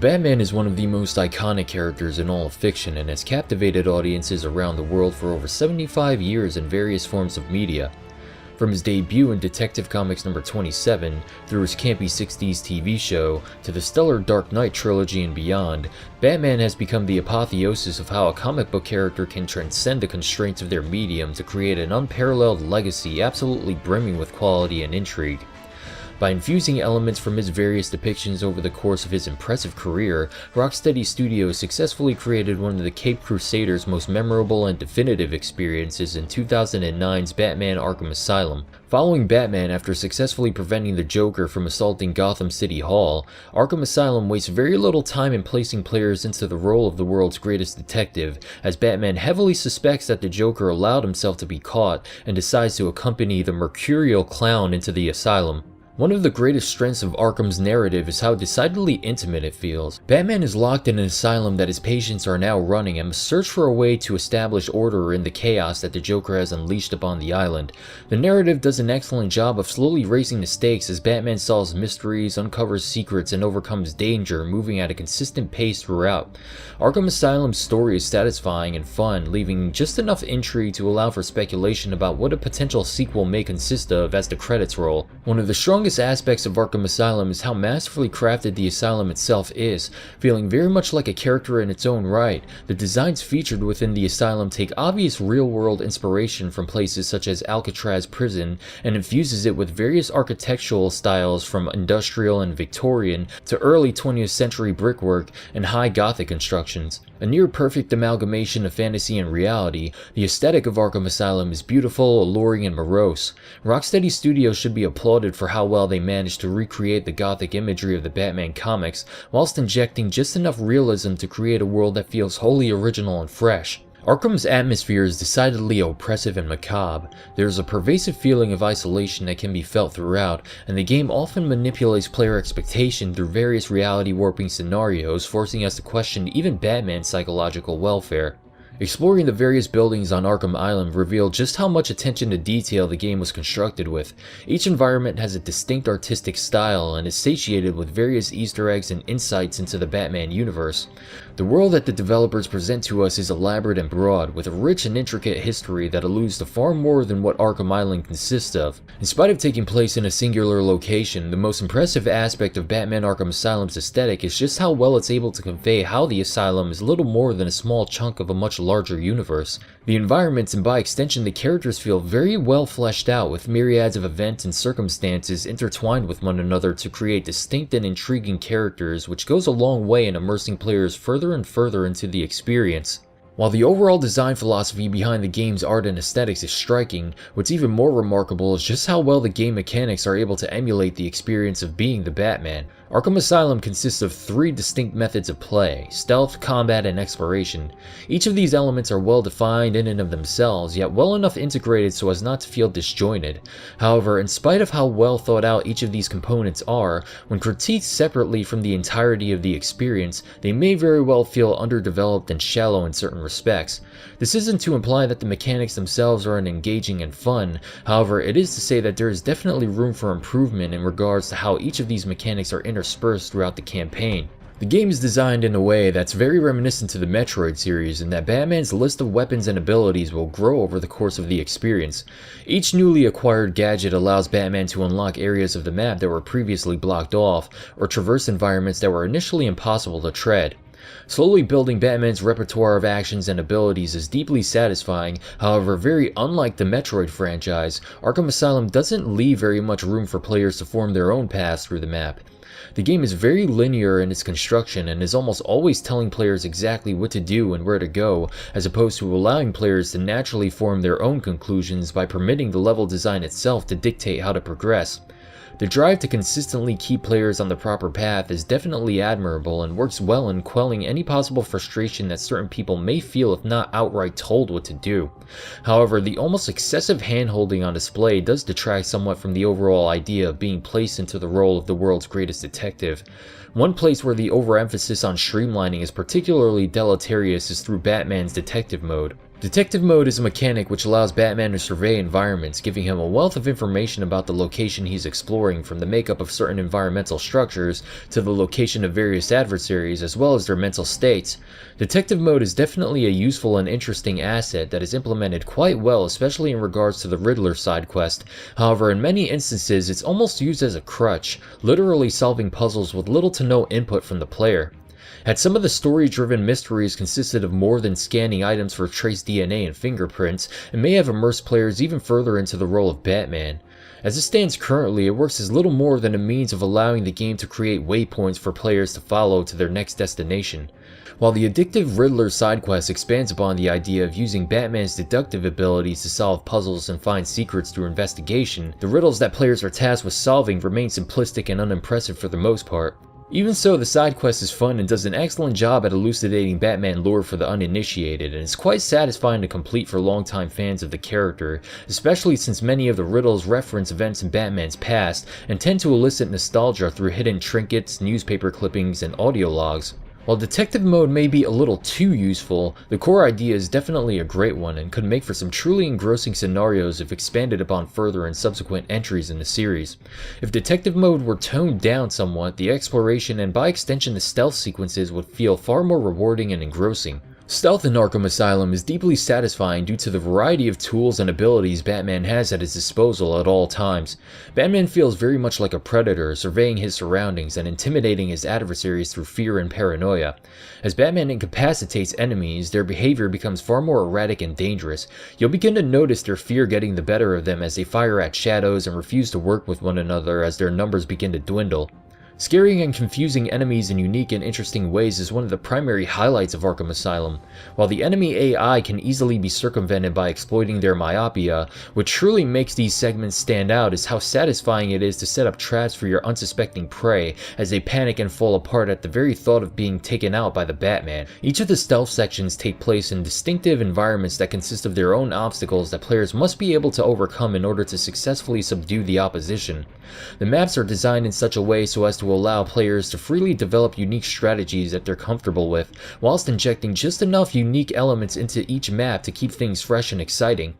Batman is one of the most iconic characters in all of fiction and has captivated audiences around the world for over 75 years in various forms of media. From his debut in Detective Comics number 27, through his campy 60s TV show, to the stellar Dark Knight trilogy and beyond, Batman has become the apotheosis of how a comic book character can transcend the constraints of their medium to create an unparalleled legacy absolutely brimming with quality and intrigue. By infusing elements from his various depictions over the course of his impressive career, Rocksteady Studios successfully created one of the Caped Crusaders' most memorable and definitive experiences in 2009's Batman Arkham Asylum. Following Batman after successfully preventing the Joker from assaulting Gotham City Hall, Arkham Asylum wastes very little time in placing players into the role of the world's greatest detective, as Batman heavily suspects that the Joker allowed himself to be caught and decides to accompany the mercurial clown into the asylum. One of the greatest strengths of Arkham's narrative is how decidedly intimate it feels. Batman is locked in an asylum that his patients are now running and must search for a way to establish order in the chaos that the Joker has unleashed upon the island. The narrative does an excellent job of slowly raising the stakes as Batman solves mysteries, uncovers secrets, and overcomes danger, moving at a consistent pace throughout. Arkham Asylum's story is satisfying and fun, leaving just enough intrigue to allow for speculation about what a potential sequel may consist of as the credits roll. One of the strongest aspects of Arkham Asylum is how masterfully crafted the asylum itself is, feeling very much like a character in its own right. The designs featured within the asylum take obvious real-world inspiration from places such as Alcatraz prison and infuses it with various architectural styles from industrial and Victorian to early 20th century brickwork and high Gothic constructions. A near-perfect amalgamation of fantasy and reality, the aesthetic of Arkham Asylum is beautiful, alluring, and morose. Rocksteady Studios should be applauded for how well they managed to recreate the Gothic imagery of the Batman comics, whilst injecting just enough realism to create a world that feels wholly original and fresh. Arkham's atmosphere is decidedly oppressive and macabre. There is a pervasive feeling of isolation that can be felt throughout, and the game often manipulates player expectation through various reality warping scenarios, forcing us to question even Batman's psychological welfare. Exploring the various buildings on Arkham Island revealed just how much attention to detail the game was constructed with. Each environment has a distinct artistic style and is satiated with various Easter eggs and insights into the Batman universe. The world that the developers present to us is elaborate and broad, with a rich and intricate history that alludes to far more than what Arkham Island consists of. In spite of taking place in a singular location, the most impressive aspect of Batman Arkham Asylum's aesthetic is just how well it's able to convey how the asylum is little more than a small chunk of a much larger universe. The environments and by extension the characters feel very well fleshed out, with myriads of events and circumstances intertwined with one another to create distinct and intriguing characters, which goes a long way in immersing players further and further into the experience. While the overall design philosophy behind the game's art and aesthetics is striking, what's even more remarkable is just how well the game mechanics are able to emulate the experience of being the Batman. Arkham Asylum consists of 3 distinct methods of play: stealth, combat, and exploration. Each of these elements are well defined in and of themselves, yet well enough integrated so as not to feel disjointed. However, in spite of how well thought out each of these components are, when critiqued separately from the entirety of the experience, they may very well feel underdeveloped and shallow in certain respects. This isn't to imply that the mechanics themselves aren't engaging and fun, however, it is to say that there is definitely room for improvement in regards to how each of these mechanics are interspersed throughout the campaign. The game is designed in a way that's very reminiscent to the Metroid series, in that Batman's list of weapons and abilities will grow over the course of the experience. Each newly acquired gadget allows Batman to unlock areas of the map that were previously blocked off, or traverse environments that were initially impossible to tread. Slowly building Batman's repertoire of actions and abilities is deeply satisfying. However, very unlike the Metroid franchise, Arkham Asylum doesn't leave very much room for players to form their own paths through the map. The game is very linear in its construction and is almost always telling players exactly what to do and where to go, as opposed to allowing players to naturally form their own conclusions by permitting the level design itself to dictate how to progress. The drive to consistently keep players on the proper path is definitely admirable and works well in quelling any possible frustration that certain people may feel if not outright told what to do. However, the almost excessive hand-holding on display does detract somewhat from the overall idea of being placed into the role of the world's greatest detective. One place where the overemphasis on streamlining is particularly deleterious is through Batman's detective mode. Detective mode is a mechanic which allows Batman to survey environments, giving him a wealth of information about the location he's exploring, from the makeup of certain environmental structures to the location of various adversaries as well as their mental states. Detective mode is definitely a useful and interesting asset that is implemented quite well, especially in regards to the Riddler side quest. However, in many instances it's almost used as a crutch, literally solving puzzles with little to no input from the player. Had some of the story-driven mysteries consisted of more than scanning items for trace DNA and fingerprints, it may have immersed players even further into the role of Batman. As it stands currently, it works as little more than a means of allowing the game to create waypoints for players to follow to their next destination. While the addictive Riddler side quest expands upon the idea of using Batman's deductive abilities to solve puzzles and find secrets through investigation, the riddles that players are tasked with solving remain simplistic and unimpressive for the most part. Even so, the side quest is fun and does an excellent job at elucidating Batman lore for the uninitiated, and it's quite satisfying to complete for longtime fans of the character, especially since many of the riddles reference events in Batman's past and tend to elicit nostalgia through hidden trinkets, newspaper clippings, and audio logs. While detective mode may be a little too useful, the core idea is definitely a great one and could make for some truly engrossing scenarios if expanded upon further in subsequent entries in the series. If detective mode were toned down somewhat, the exploration and by extension the stealth sequences would feel far more rewarding and engrossing. Stealth in Arkham Asylum is deeply satisfying due to the variety of tools and abilities Batman has at his disposal at all times. Batman feels very much like a predator, surveying his surroundings and intimidating his adversaries through fear and paranoia. As Batman incapacitates enemies, their behavior becomes far more erratic and dangerous. You'll begin to notice their fear getting the better of them as they fire at shadows and refuse to work with one another as their numbers begin to dwindle. Scaring and confusing enemies in unique and interesting ways is one of the primary highlights of Arkham Asylum. While the enemy AI can easily be circumvented by exploiting their myopia, what truly makes these segments stand out is how satisfying it is to set up traps for your unsuspecting prey as they panic and fall apart at the very thought of being taken out by the Batman. Each of the stealth sections take place in distinctive environments that consist of their own obstacles that players must be able to overcome in order to successfully subdue the opposition. The maps are designed in such a way so as to allow players to freely develop unique strategies that they're comfortable with, whilst injecting just enough unique elements into each map to keep things fresh and exciting.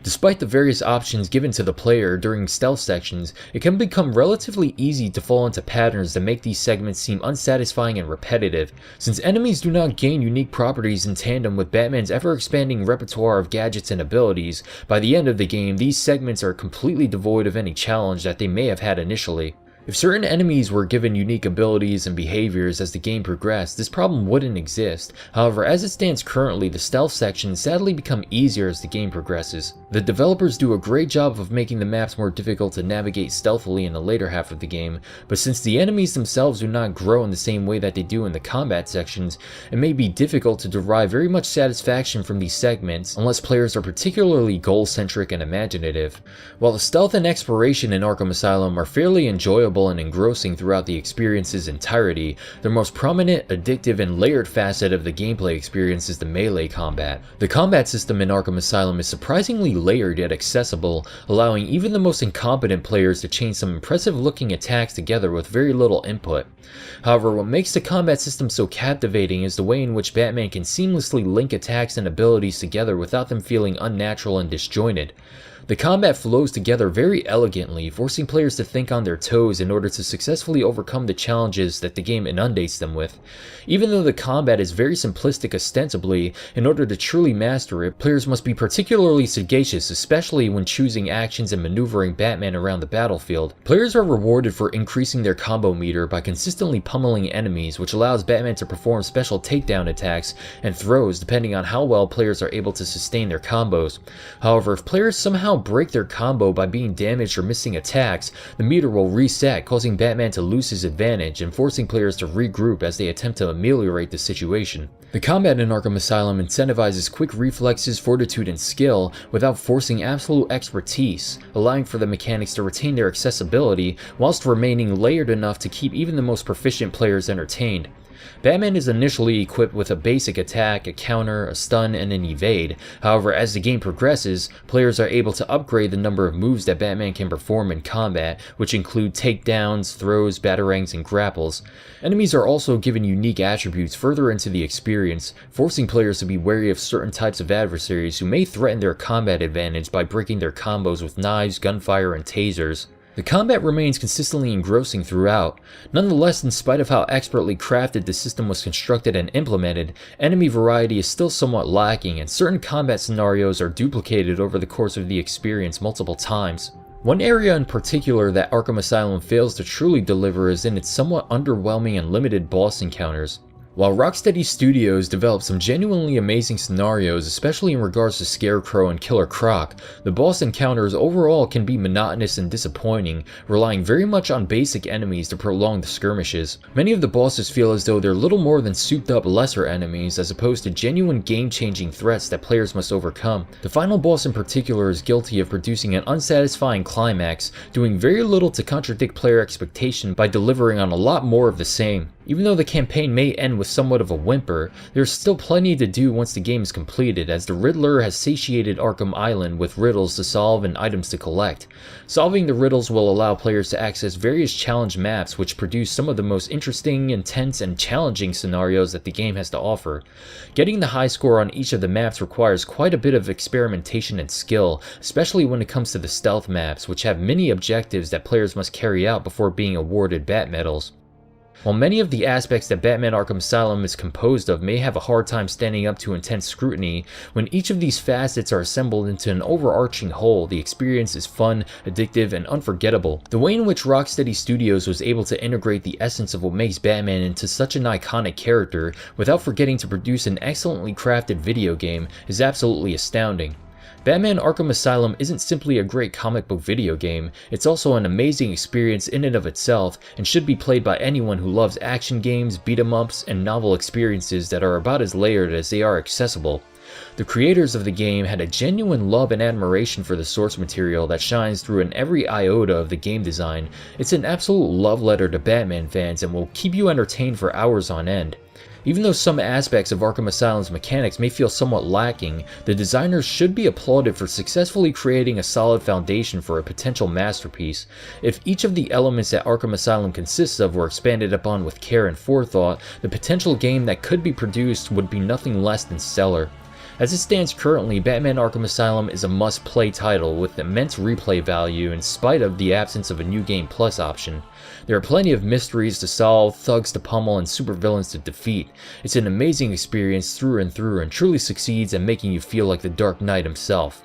Despite the various options given to the player during stealth sections, it can become relatively easy to fall into patterns that make these segments seem unsatisfying and repetitive. Since enemies do not gain unique properties in tandem with Batman's ever-expanding repertoire of gadgets and abilities, by the end of the game these segments are completely devoid of any challenge that they may have had initially. If certain enemies were given unique abilities and behaviors as the game progressed, this problem wouldn't exist. However, as it stands currently, the stealth sections sadly become easier as the game progresses. The developers do a great job of making the maps more difficult to navigate stealthily in the later half of the game, but since the enemies themselves do not grow in the same way that they do in the combat sections, it may be difficult to derive very much satisfaction from these segments unless players are particularly goal-centric and imaginative. While the stealth and exploration in Arkham Asylum are fairly enjoyable and engrossing throughout the experience's entirety, the most prominent, addictive, and layered facet of the gameplay experience is the melee combat. The combat system in Arkham Asylum is surprisingly layered yet accessible, allowing even the most incompetent players to chain some impressive looking attacks together with very little input. However, what makes the combat system so captivating is the way in which Batman can seamlessly link attacks and abilities together without them feeling unnatural and disjointed. The combat flows together very elegantly, forcing players to think on their toes in order to successfully overcome the challenges that the game inundates them with. Even though the combat is very simplistic ostensibly, in order to truly master it, players must be particularly sagacious, especially when choosing actions and maneuvering Batman around the battlefield. Players are rewarded for increasing their combo meter by consistently pummeling enemies, which allows Batman to perform special takedown attacks and throws depending on how well players are able to sustain their combos. However, if players somehow break their combo by being damaged or missing attacks, the meter will reset, causing Batman to lose his advantage and forcing players to regroup as they attempt to ameliorate the situation. The combat in Arkham Asylum incentivizes quick reflexes, fortitude, and skill without forcing absolute expertise, allowing for the mechanics to retain their accessibility whilst remaining layered enough to keep even the most proficient players entertained. Batman is initially equipped with a basic attack, a counter, a stun, and an evade. However, as the game progresses, players are able to upgrade the number of moves that Batman can perform in combat, which include takedowns, throws, batarangs, and grapples. Enemies are also given unique attributes further into the experience, forcing players to be wary of certain types of adversaries who may threaten their combat advantage by breaking their combos with knives, gunfire, and tasers. The combat remains consistently engrossing throughout. Nonetheless, in spite of how expertly crafted the system was constructed and implemented, enemy variety is still somewhat lacking, and certain combat scenarios are duplicated over the course of the experience multiple times. One area in particular that Arkham Asylum fails to truly deliver is in its somewhat underwhelming and limited boss encounters. While Rocksteady Studios developed some genuinely amazing scenarios, especially in regards to Scarecrow and Killer Croc, the boss encounters overall can be monotonous and disappointing, relying very much on basic enemies to prolong the skirmishes. Many of the bosses feel as though they're little more than souped-up lesser enemies, as opposed to genuine game-changing threats that players must overcome. The final boss in particular is guilty of producing an unsatisfying climax, doing very little to contradict player expectation by delivering on a lot more of the same. Even though the campaign may end with somewhat of a whimper, there's still plenty to do once the game is completed, as the Riddler has satiated Arkham Island with riddles to solve and items to collect. Solving the riddles will allow players to access various challenge maps, which produce some of the most interesting, intense, and challenging scenarios that the game has to offer. Getting the high score on each of the maps requires quite a bit of experimentation and skill, especially when it comes to the stealth maps, which have many objectives that players must carry out before being awarded bat medals. While many of the aspects that Batman Arkham Asylum is composed of may have a hard time standing up to intense scrutiny, when each of these facets are assembled into an overarching whole, the experience is fun, addictive, and unforgettable. The way in which Rocksteady Studios was able to integrate the essence of what makes Batman into such an iconic character, without forgetting to produce an excellently crafted video game, is absolutely astounding. Batman Arkham Asylum isn't simply a great comic book video game, it's also an amazing experience in and of itself, and should be played by anyone who loves action games, beat-em-ups, and novel experiences that are about as layered as they are accessible. The creators of the game had a genuine love and admiration for the source material that shines through in every iota of the game design. It's an absolute love letter to Batman fans and will keep you entertained for hours on end. Even though some aspects of Arkham Asylum's mechanics may feel somewhat lacking, the designers should be applauded for successfully creating a solid foundation for a potential masterpiece. If each of the elements that Arkham Asylum consists of were expanded upon with care and forethought, the potential game that could be produced would be nothing less than stellar. As it stands currently, Batman Arkham Asylum is a must-play title with immense replay value in spite of the absence of a New Game Plus option. There are plenty of mysteries to solve, thugs to pummel, and supervillains to defeat. It's an amazing experience through and truly succeeds at making you feel like the Dark Knight himself.